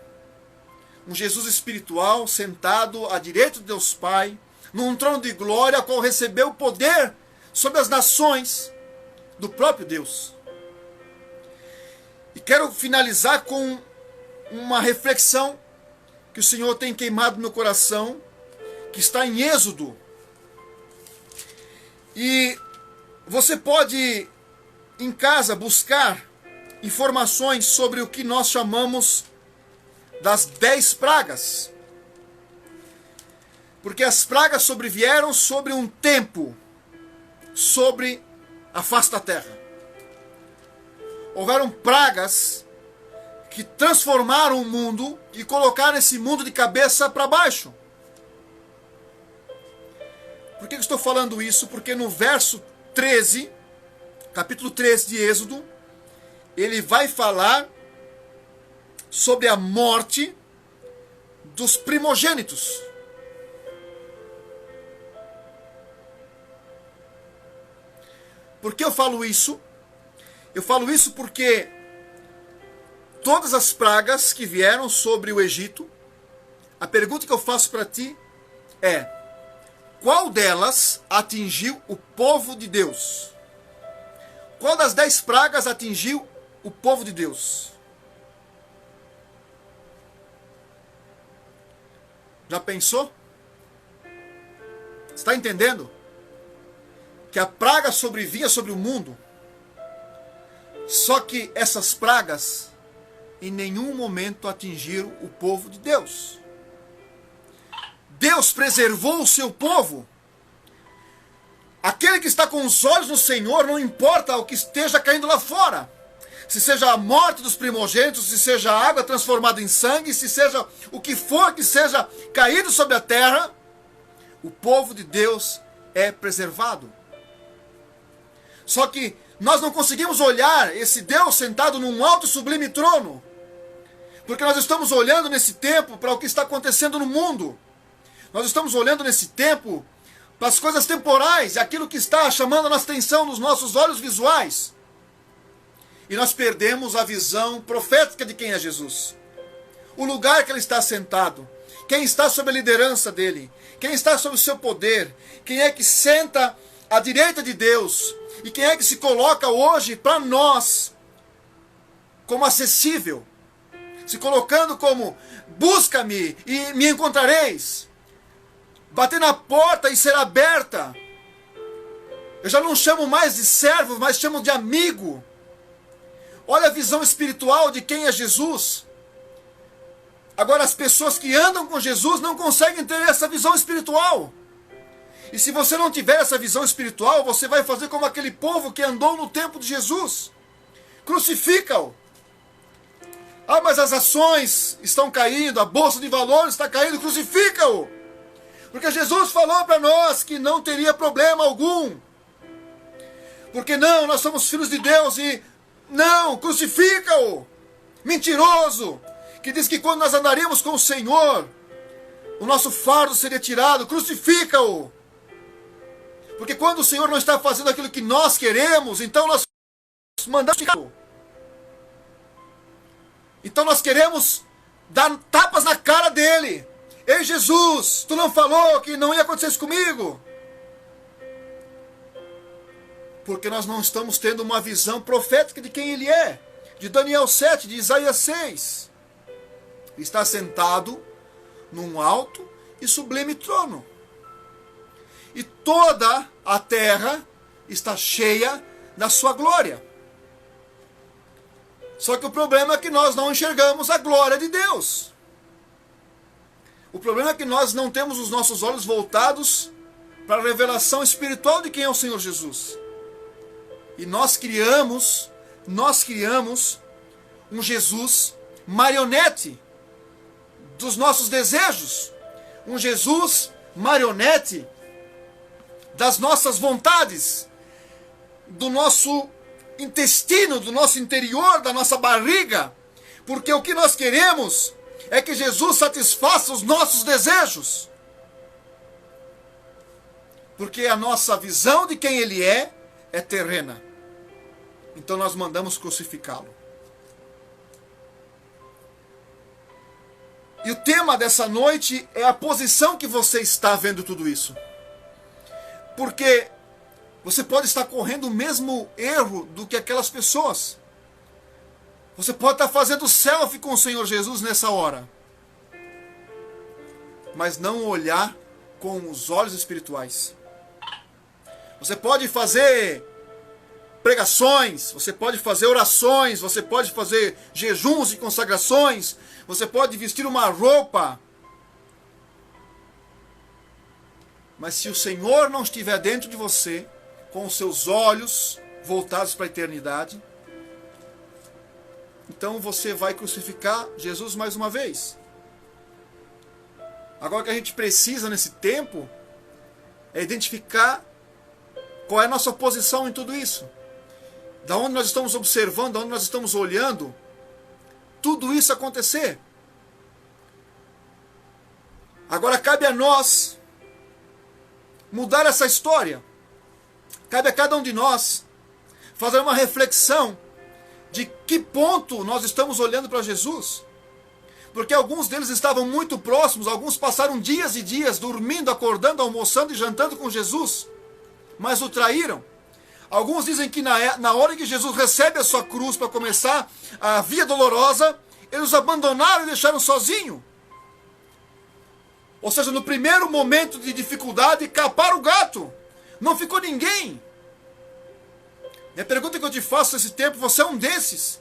Um Jesus espiritual sentado à direita de Deus Pai, num trono de glória, ao qual recebeu o poder sobre as nações do próprio Deus. E quero finalizar com uma reflexão que o Senhor tem queimado no meu coração, que está em Êxodo. E você pode, em casa, buscar informações sobre o que nós chamamos das 10 pragas. Porque as pragas sobrevieram sobre um tempo, sobre a face da terra. Houveram pragas que transformaram o mundo e colocaram esse mundo de cabeça para baixo. Por que eu estou falando isso? Porque no verso 13, capítulo 13 de Êxodo, ele vai falar sobre a morte dos primogênitos. Por que eu falo isso? Eu falo isso porque todas as pragas que vieram sobre o Egito, a pergunta que eu faço para ti é: qual delas atingiu o povo de Deus? Qual das 10 pragas atingiu o povo de Deus? Já pensou? Está entendendo? Que a praga sobrevinha sobre o mundo. Só que essas pragas em nenhum momento atingiram o povo de Deus. Deus preservou o seu povo. Aquele que está com os olhos no Senhor, não importa o que esteja caindo lá fora. Se seja a morte dos primogênitos, se seja a água transformada em sangue, se seja o que for que seja caído sobre a terra, o povo de Deus é preservado. Só que nós não conseguimos olhar esse Deus sentado num alto e sublime trono, porque nós estamos olhando nesse tempo para o que está acontecendo no mundo. Nós estamos olhando nesse tempo para as coisas temporais, aquilo que está chamando a nossa atenção nos nossos olhos visuais. E nós perdemos a visão profética de quem é Jesus. O lugar que ele está sentado, quem está sob a liderança dele, quem está sob o seu poder, quem é que senta à direita de Deus, e quem é que se coloca hoje para nós como acessível, se colocando como: busca-me e me encontrareis, bater na porta e ser aberta. Eu já não chamo mais de servo, mas chamo de amigo. Olha a visão espiritual de quem é Jesus. Agora, as pessoas que andam com Jesus não conseguem ter essa visão espiritual. E se você não tiver essa visão espiritual, você vai fazer como aquele povo que andou no tempo de Jesus. Crucifica-o. Mas as ações estão caindo, a bolsa de valores está caindo, crucifica-o. Porque Jesus falou para nós que não teria problema algum. Porque não, nós somos filhos de Deus e não, crucifica-o. Mentiroso, que diz que quando nós andaríamos com o Senhor, o nosso fardo seria tirado, crucifica-o. Porque quando o Senhor não está fazendo aquilo que nós queremos, então nós mandamos tirá-lo. Então nós queremos dar tapas na cara dele. Ei Jesus, tu não falou que não ia acontecer isso comigo? Porque nós não estamos tendo uma visão profética de quem ele é. De Daniel 7, de Isaías 6. Está sentado num alto e sublime trono. E toda a terra está cheia da sua glória. Só que o problema é que nós não enxergamos a glória de Deus. O problema é que nós não temos os nossos olhos voltados para a revelação espiritual de quem é o Senhor Jesus. E nós criamos um Jesus marionete dos nossos desejos. Um Jesus marionete das nossas vontades, do nosso intestino, do nosso interior, da nossa barriga. Porque o que nós queremos é que Jesus satisfaça os nossos desejos. Porque a nossa visão de quem ele é terrena. Então nós mandamos crucificá-lo. E o tema dessa noite é a posição que você está vendo tudo isso. Porque você pode estar correndo o mesmo erro do que aquelas pessoas. Você pode estar fazendo selfie com o Senhor Jesus nessa hora. Mas não olhar com os olhos espirituais. Você pode fazer pregações, você pode fazer orações, você pode fazer jejuns e consagrações, você pode vestir uma roupa. Mas se o Senhor não estiver dentro de você, com os seus olhos voltados para a eternidade, então você vai crucificar Jesus mais uma vez. Agora o que a gente precisa nesse tempo é identificar qual é a nossa posição em tudo isso. Da onde nós estamos observando, da onde nós estamos olhando, tudo isso acontecer. Agora cabe a nós mudar essa história. Cabe a cada um de nós fazer uma reflexão de que ponto nós estamos olhando para Jesus. Porque alguns deles estavam muito próximos, alguns passaram dias e dias dormindo, acordando, almoçando e jantando com Jesus, mas o traíram. Alguns dizem que na hora que Jesus recebe a sua cruz para começar a via dolorosa, eles o abandonaram e deixaram sozinho. Ou seja, no primeiro momento de dificuldade, caparam o gato. Não ficou ninguém. E a pergunta que eu te faço nesse tempo, você é um desses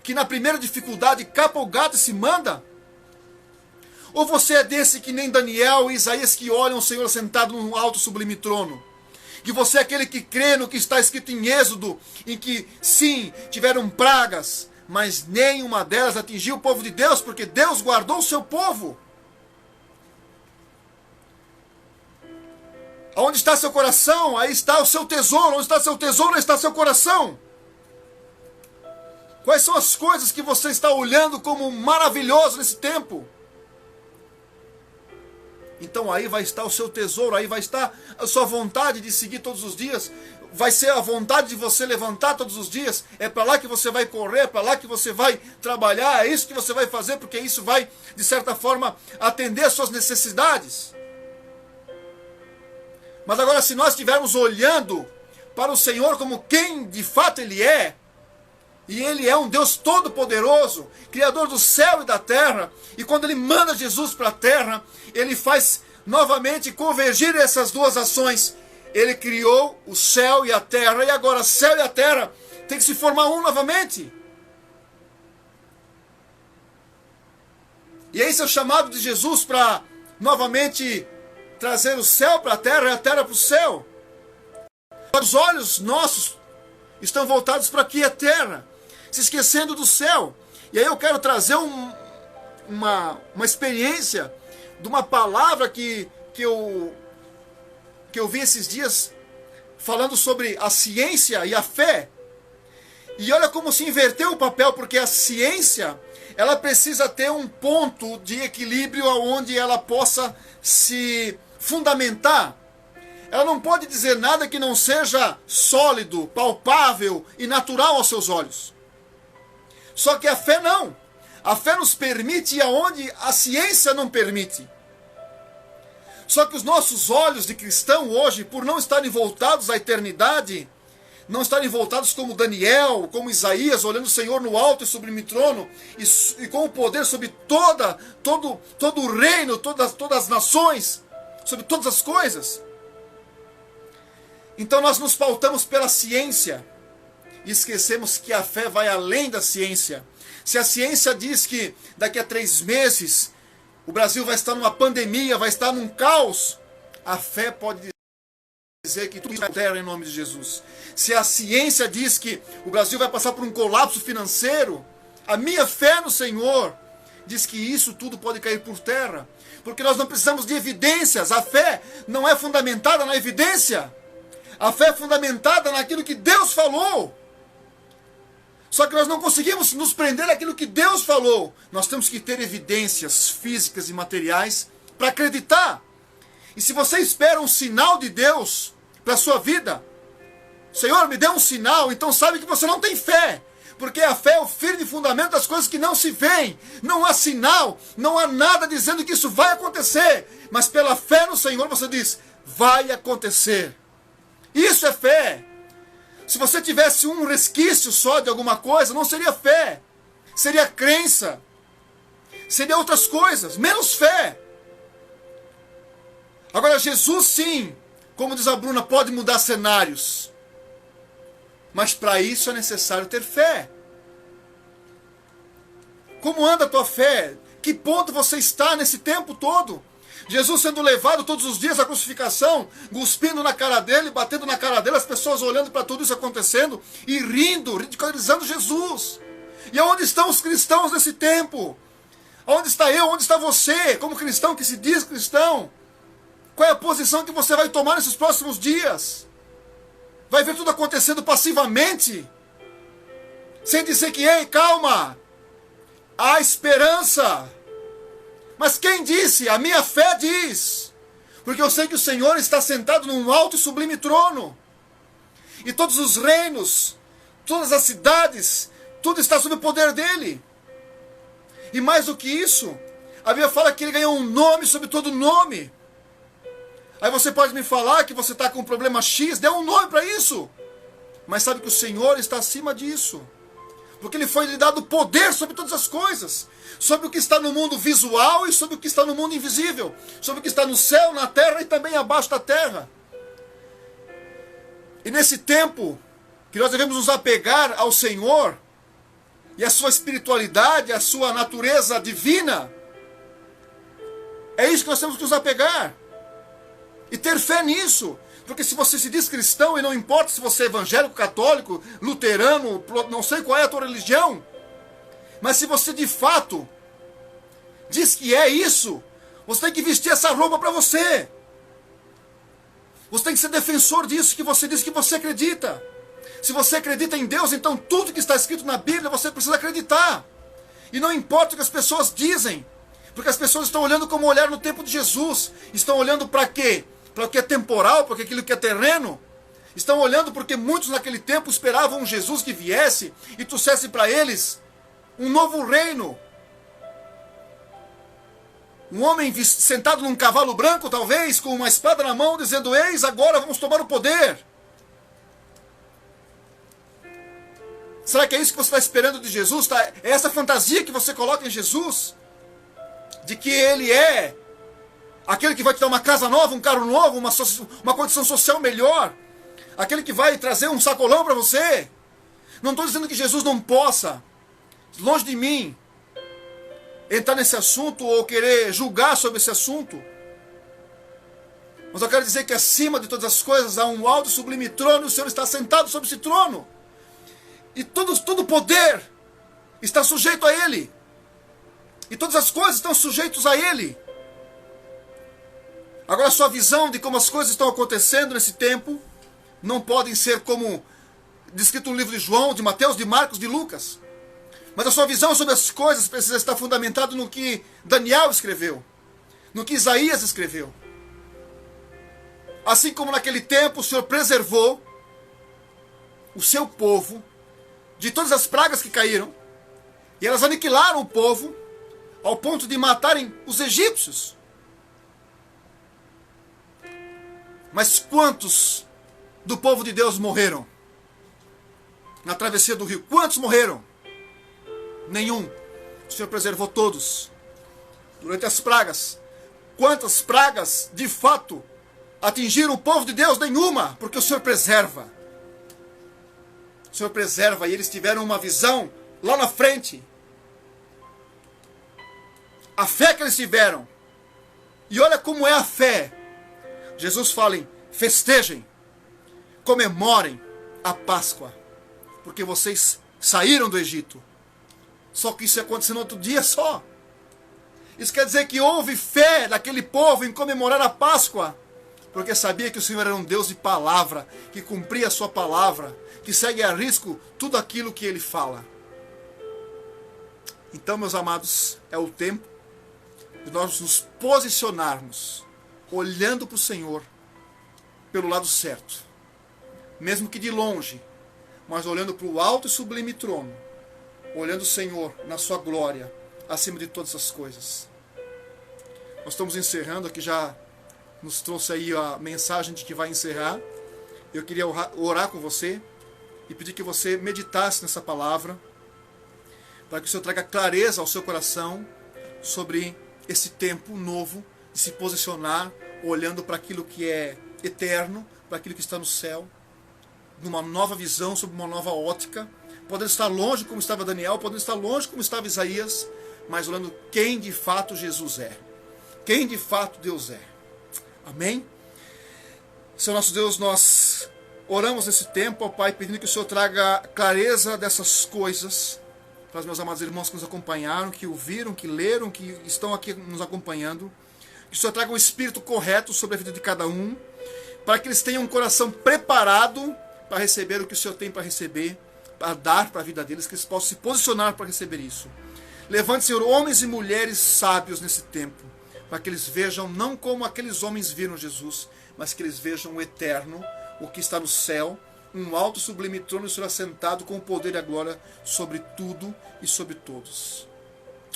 que na primeira dificuldade capa o gato e se manda? Ou você é desse que nem Daniel e Isaías que olham o Senhor sentado num alto sublime trono? Que você é aquele que crê no que está escrito em Êxodo, em que sim, tiveram pragas, mas nenhuma delas atingiu o povo de Deus, porque Deus guardou o seu povo. Onde está seu coração? Aí está o seu tesouro. Onde está seu tesouro? Aí está seu coração. Quais são as coisas que você está olhando como maravilhoso nesse tempo? Então aí vai estar o seu tesouro, aí vai estar a sua vontade de seguir todos os dias, vai ser a vontade de você levantar todos os dias, é para lá que você vai correr, é para lá que você vai trabalhar, é isso que você vai fazer, porque isso vai, de certa forma, atender às suas necessidades. Mas agora, se nós estivermos olhando para o Senhor como quem de fato Ele é, e Ele é um Deus todo-poderoso, Criador do céu e da terra, e quando Ele manda Jesus para a terra, Ele faz novamente convergir essas duas ações. Ele criou o céu e a terra, e agora o céu e a terra tem que se formar um novamente. E esse é o chamado de Jesus para novamente trazer o céu para a terra e a terra para o céu. Os olhos nossos estão voltados para aqui, a terra, se esquecendo do céu. E aí eu quero trazer uma experiência de uma palavra que que eu vi esses dias falando sobre a ciência e a fé. E olha como se inverteu o papel, porque a ciência, ela precisa ter um ponto de equilíbrio onde ela possa se fundamentar. Ela não pode dizer nada que não seja sólido, palpável e natural aos seus olhos. Só que a fé não. A fé nos permite ir aonde a ciência não permite. Só que os nossos olhos de cristão hoje, por não estarem voltados à eternidade, não estarem voltados como Daniel, como Isaías, olhando o Senhor no alto e sublime trono, e com o poder sobre todo o reino, todas as nações, sobre todas as coisas. Então nós nos pautamos pela ciência, e esquecemos que a fé vai além da ciência. Se a ciência diz que daqui a 3 meses o Brasil vai estar numa pandemia, vai estar num caos, a fé pode dizer que tudo vai terra em nome de Jesus. Se a ciência diz que o Brasil vai passar por um colapso financeiro, a minha fé no Senhor diz que isso tudo pode cair por terra. Porque nós não precisamos de evidências. A fé não é fundamentada na evidência. A fé é fundamentada naquilo que Deus falou. Só que nós não conseguimos nos prender naquilo que Deus falou. Nós temos que ter evidências físicas e materiais para acreditar. E se você espera um sinal de Deus para a sua vida, Senhor, me dê um sinal, então sabe que você não tem fé. Porque a fé é o firme fundamento das coisas que não se veem. Não há sinal, não há nada dizendo que isso vai acontecer. Mas pela fé no Senhor você diz, vai acontecer. Isso é fé. Se você tivesse um resquício só de alguma coisa, não seria fé. Seria crença. Seria outras coisas, menos fé. Agora, Jesus sim, como diz a Bruna, pode mudar cenários. Mas para isso é necessário ter fé. Como anda a tua fé? Que ponto você está nesse tempo todo? Jesus sendo levado todos os dias à crucificação, cuspindo na cara dele, batendo na cara dele, as pessoas olhando para tudo isso acontecendo e rindo, ridicularizando Jesus. E aonde estão os cristãos nesse tempo? Onde está eu? Onde está você, como cristão que se diz cristão? Qual é a posição que você vai tomar nesses próximos dias? Vai ver tudo acontecendo passivamente? Sem dizer que, ei, calma, há esperança. Mas quem disse? A minha fé diz. Porque eu sei que o Senhor está sentado num alto e sublime trono. E todos os reinos, todas as cidades, tudo está sob o poder dele. E mais do que isso, a Bíblia fala que ele ganhou um nome sobre todo nome. Aí você pode me falar que você está com um problema X, dê um nome para isso. Mas sabe que o Senhor está acima disso. Porque ele foi lhe dado poder sobre todas as coisas. Sobre o que está no mundo visual e sobre o que está no mundo invisível. Sobre o que está no céu, na terra e também abaixo da terra. E nesse tempo que nós devemos nos apegar ao Senhor e à sua espiritualidade, à sua natureza divina, é isso que nós temos que nos apegar. E ter fé nisso. Porque se você se diz cristão, e não importa se você é evangélico, católico, luterano, não sei qual é a tua religião, mas se você de fato diz que é isso, você tem que vestir essa roupa para você. Você tem que ser defensor disso que você diz que você acredita. Se você acredita em Deus, então tudo que está escrito na Bíblia você precisa acreditar. E não importa o que as pessoas dizem, porque as pessoas estão olhando como olharam no tempo de Jesus. Estão olhando para quê? Para o que é temporal, para aquilo que é terreno. Estão olhando porque muitos naquele tempo esperavam um Jesus que viesse e trouxesse para eles um novo reino. Um homem sentado num cavalo branco, talvez, com uma espada na mão, dizendo, eis, agora vamos tomar o poder. Será que é isso que você está esperando de Jesus? É essa fantasia que você coloca em Jesus? De que ele é aquele que vai te dar uma casa nova, um carro novo, uma condição social melhor. Aquele que vai trazer um sacolão para você. Não estou dizendo que Jesus não possa, longe de mim, entrar nesse assunto ou querer julgar sobre esse assunto. Mas eu quero dizer que acima de todas as coisas há um alto e sublime trono e o Senhor está sentado sobre esse trono. E todo poder está sujeito a Ele. E todas as coisas estão sujeitas a Ele. Agora a sua visão de como as coisas estão acontecendo nesse tempo não podem ser como descrito no livro de João, de Mateus, de Marcos, de Lucas. Mas a sua visão sobre as coisas precisa estar fundamentada no que Daniel escreveu, no que Isaías escreveu. Assim como naquele tempo o Senhor preservou o seu povo de todas as pragas que caíram, e elas aniquilaram o povo ao ponto de matarem os egípcios. Mas quantos do povo de Deus morreram na travessia do rio? Quantos morreram? Nenhum. O Senhor preservou todos durante as pragas. Quantas pragas de fato atingiram o povo de Deus? Nenhuma, porque o Senhor preserva. O Senhor preserva, e eles tiveram uma visão lá na frente. A fé que eles tiveram. E olha como é a fé. Jesus fala em festejem, comemorem a Páscoa, porque vocês saíram do Egito. Só que isso ia acontecer no outro dia só. Isso quer dizer que houve fé daquele povo em comemorar a Páscoa, porque sabia que o Senhor era um Deus de palavra, que cumpria a sua palavra, que segue a risco tudo aquilo que Ele fala. Então, meus amados, é o tempo de nós nos posicionarmos, olhando para o Senhor, pelo lado certo. Mesmo que de longe, mas olhando para o alto e sublime trono, olhando o Senhor na sua glória, acima de todas as coisas. Nós estamos encerrando, aqui já nos trouxe aí a mensagem de que vai encerrar. Eu queria orar com você e pedir que você meditasse nessa palavra, para que o Senhor traga clareza ao seu coração sobre esse tempo novo de se posicionar, olhando para aquilo que é eterno, para aquilo que está no céu, numa nova visão, sob uma nova ótica, podendo estar longe como estava Daniel, podendo estar longe como estava Isaías, mas olhando quem de fato Jesus é, quem de fato Deus é. Amém? Senhor nosso Deus, nós oramos nesse tempo, ó Pai, pedindo que o Senhor traga clareza dessas coisas para os meus amados irmãos que nos acompanharam, que ouviram, que leram, que estão aqui nos acompanhando. Que o Senhor traga um espírito correto sobre a vida de cada um, para que eles tenham um coração preparado para receber o que o Senhor tem para receber, para dar para a vida deles, que eles possam se posicionar para receber isso. Levante, Senhor, homens e mulheres sábios nesse tempo, para que eles vejam não como aqueles homens viram Jesus, mas que eles vejam o eterno, o que está no céu, um alto e sublime trono, e o Senhor assentado com o poder e a glória sobre tudo e sobre todos.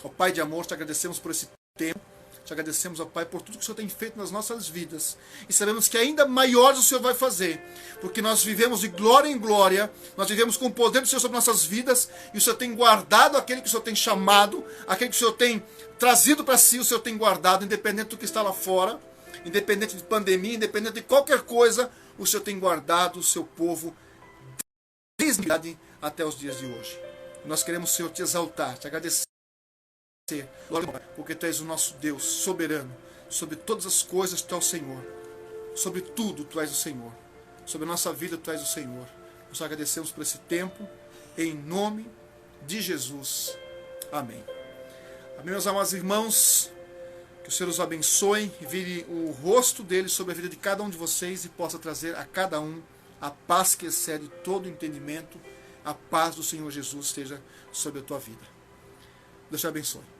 Ó Pai de amor, te agradecemos por esse tempo, te agradecemos, ó Pai, por tudo que o Senhor tem feito nas nossas vidas, e sabemos que ainda maiores o Senhor vai fazer, porque nós vivemos de glória em glória, nós vivemos com o poder do Senhor sobre nossas vidas, e o Senhor tem guardado aquele que o Senhor tem chamado, aquele que o Senhor tem trazido para si, o Senhor tem guardado, independente do que está lá fora, independente de pandemia, independente de qualquer coisa, o Senhor tem guardado o seu povo desde até os dias de hoje. Nós queremos, Senhor, te exaltar, te agradecer, porque Tu és o nosso Deus soberano. Sobre todas as coisas Tu és o Senhor. Sobre tudo Tu és o Senhor. Sobre a nossa vida Tu és o Senhor. Nós agradecemos por esse tempo, em nome de Jesus. Amém. Amém, meus amados irmãos. Que o Senhor os abençoe e vire o rosto dele sobre a vida de cada um de vocês e possa trazer a cada um a paz que excede todo entendimento. A paz do Senhor Jesus esteja sobre a tua vida. Deus te abençoe.